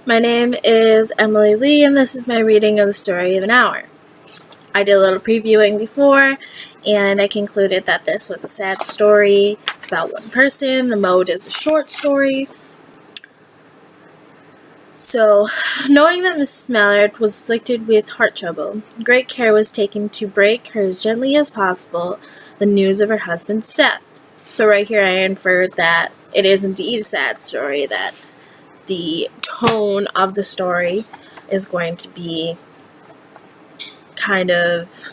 My name is Emily Lee, and this is my reading of The Story of an Hour. I did a little previewing before, and I concluded that this was a sad story. It's about one person. The mode is a short story. So, knowing that Mrs. Mallard was afflicted with heart trouble, great care was taken to break her as gently as possible the news of her husband's death. So right here I inferred that it is indeed a sad story, that the tone of the story is going to be kind of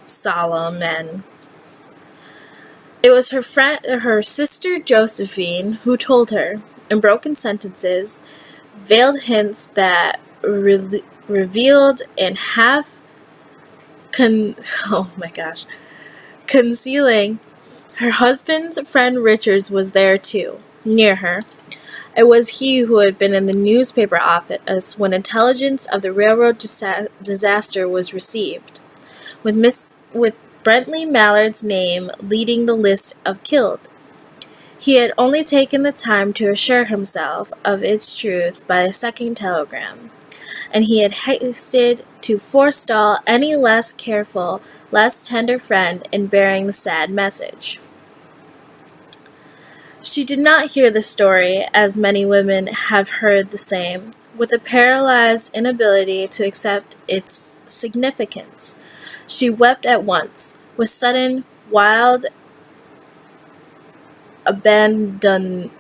solemn, and it was her sister Josephine who told her, in broken sentences, veiled hints that revealed and concealing her husband's friend Richards was there too, near her. It was he who had been in the newspaper office when intelligence of the railroad disaster was received, with Brentley Mallard's name leading the list of killed. He had only taken the time to assure himself of its truth by a second telegram, and he had hasted to forestall any less careful, less tender friend in bearing the sad message. She did not hear the story, as many women have heard the same, with a paralyzed inability to accept its significance. She wept at once, with sudden, wild abandonment,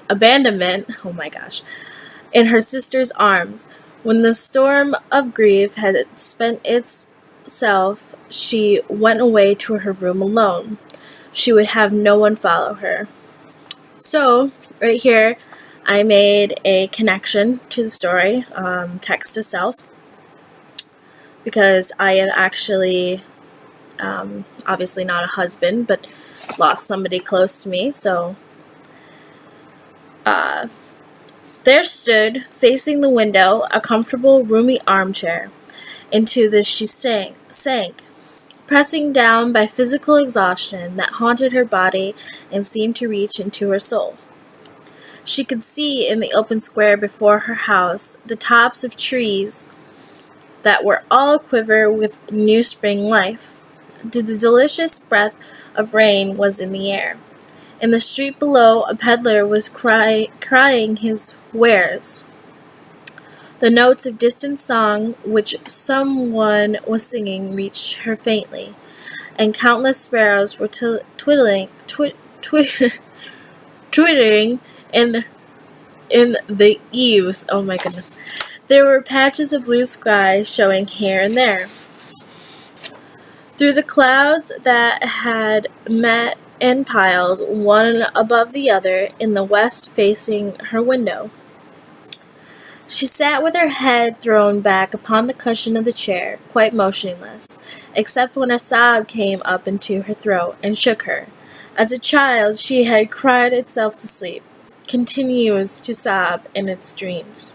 in her sister's arms. When the storm of grief had spent itself, she went away to her room alone. She would have no one follow her. So, right here, I made a connection to the story, text to self, because I have actually, obviously not a husband, but lost somebody close to me, so there stood, facing the window, a comfortable, roomy armchair. Into this she sank, pressing down by physical exhaustion that haunted her body and seemed to reach into her soul. She could see in the open square before her house the tops of trees that were all aquiver with new spring life. The delicious breath of rain was in the air. In the street below, a peddler was crying his wares. The notes of distant song which someone was singing reached her faintly, and countless sparrows were twittering in the eaves. Oh my goodness. There were patches of blue sky showing here and there. Through the clouds that had met and piled, one above the other, in the west facing her window. She sat with her head thrown back upon the cushion of the chair, quite motionless, except when a sob came up into her throat and shook her. As a child, she had cried itself to sleep, continues to sob in its dreams.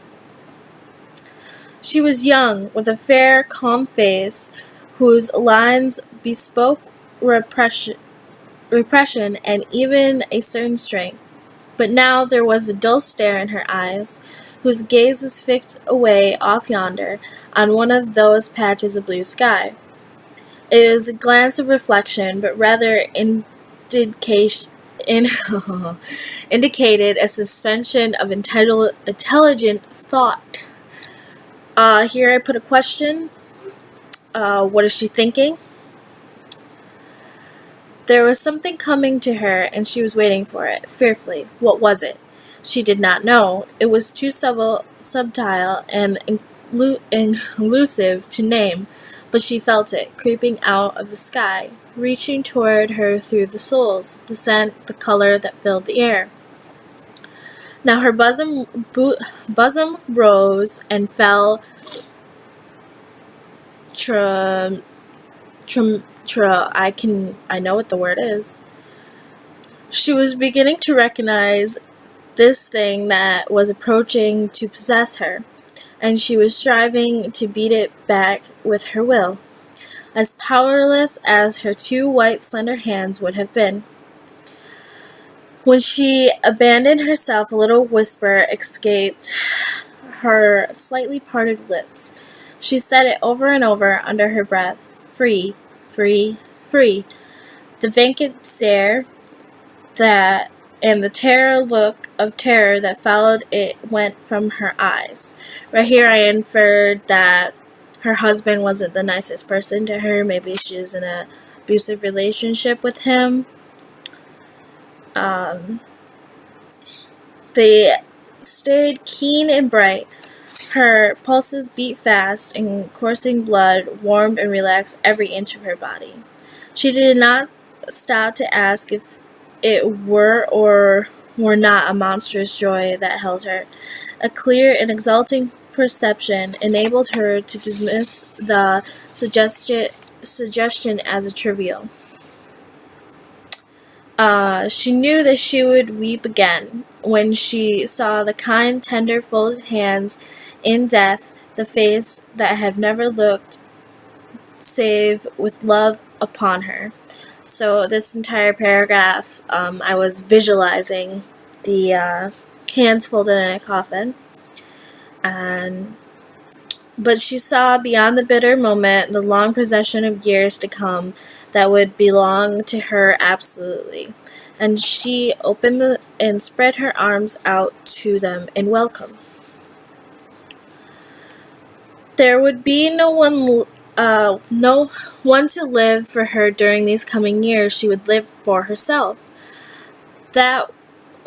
She was young, with a fair, calm face, whose lines bespoke repression and even a certain strength. But now there was a dull stare in her eyes, whose gaze was fixed away off yonder on one of those patches of blue sky. It was a glance of reflection, but rather indicated a suspension of intelligent thought. Here I put a question. What is she thinking? There was something coming to her, and she was waiting for it, fearfully. What was it? She did not know. It was too subtle and elusive to name, but she felt it, creeping out of the sky, reaching toward her through the souls, the scent, the color that filled the air. Now her bosom rose and fell I know what the word is. She was beginning to recognize this thing that was approaching to possess her, and she was striving to beat it back with her will, as powerless as her two white slender hands would have been. When she abandoned herself, a little whisper escaped her slightly parted lips. She said it over and over under her breath. Free, free, free. The vacant stare that and the look of terror that followed it went from her eyes. Right here I inferred that her husband wasn't the nicest person to her. Maybe she was in an abusive relationship with him. They stayed keen and bright. Her pulses beat fast, and coursing blood warmed and relaxed every inch of her body. She did not stop to ask if it were or were not a monstrous joy that held her. A clear and exulting perception enabled her to dismiss the suggestion as a trivial. She knew that she would weep again when she saw the kind, tender, folded hands in death, the face that had never looked save with love upon her. So this entire paragraph, I was visualizing the hands folded in a coffin, but she saw beyond the bitter moment the long procession of years to come that would belong to her absolutely, and she opened and spread her arms out to them in welcome. There would be no one to live for her during these coming years. She would live for herself. That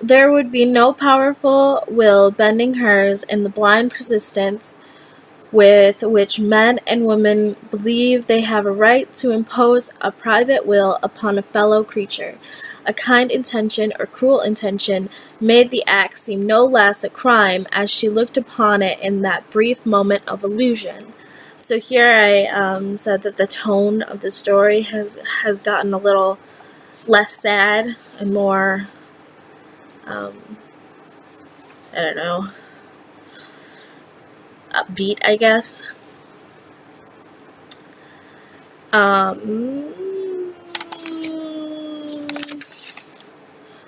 there would be no powerful will bending hers in the blind persistence with which men and women believe they have a right to impose a private will upon a fellow creature. A kind intention or cruel intention made the act seem no less a crime as she looked upon it in that brief moment of illusion. So here I said that the tone of the story has gotten a little less sad and more, I don't know, upbeat, I guess.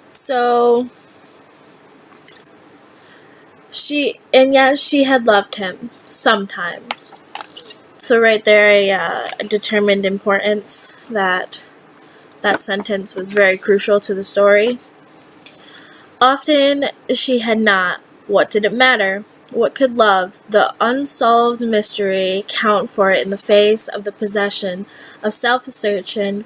So yet she had loved him sometimes. So right there I determined importance that sentence was very crucial to the story. Often she had not. What did it matter? What could love, the unsolved mystery, count for it in the face of the possession of self-assertion,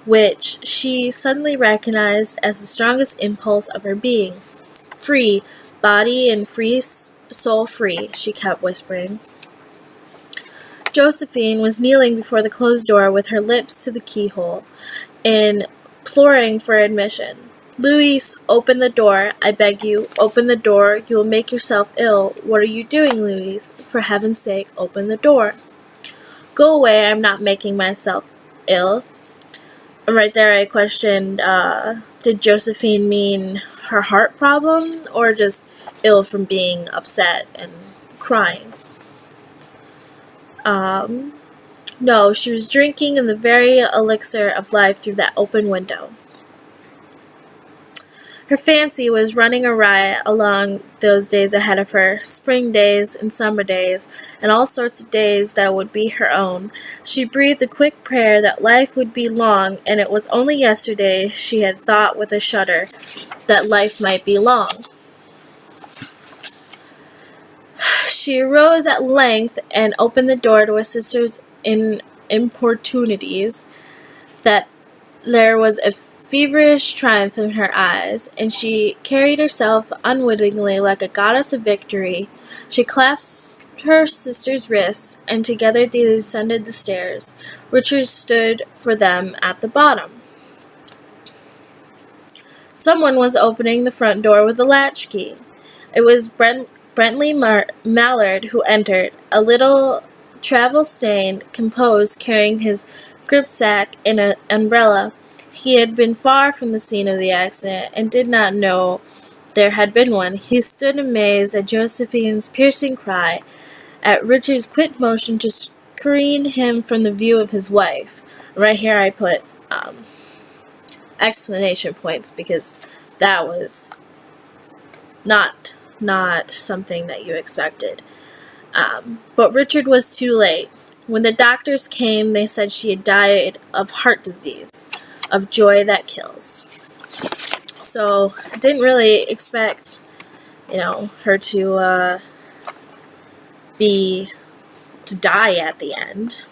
which she suddenly recognized as the strongest impulse of her being? Free, body and free, soul free, she kept whispering. Josephine was kneeling before the closed door with her lips to the keyhole, imploring for admission. Louise, open the door, I beg you. Open the door. You will make yourself ill. What are you doing, Louise? For heaven's sake, open the door. Go away, I'm not making myself ill. And right there I questioned, did Josephine mean her heart problem or just ill from being upset and crying? No, she was drinking in the very elixir of life through that open window. Her fancy was running awry along those days ahead of her, spring days and summer days, and all sorts of days that would be her own. She breathed a quick prayer that life would be long, and it was only yesterday she had thought with a shudder that life might be long. She arose at length and opened the door to her sister's importunities. That there was a feverish triumph in her eyes, and she carried herself unwittingly like a goddess of victory. She clasped her sister's wrists, and together they descended the stairs. Richard stood for them at the bottom. Someone was opening the front door with a latchkey. It was Bentley Mallard who entered, a little travel-stained, composed, carrying his gripsack and an umbrella. He had been far from the scene of the accident, and did not know there had been one. He stood amazed at Josephine's piercing cry, at Richard's quick motion to screen him from the view of his wife. Right here I put exclamation points, because that was not not something that you expected. But Richard was too late. When the doctors came, they said she had died of heart disease, of joy that kills. So I didn't really expect, her to die at the end.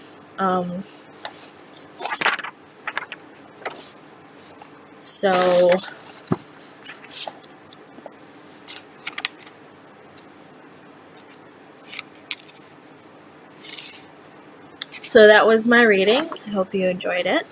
So that was my reading. I hope you enjoyed it.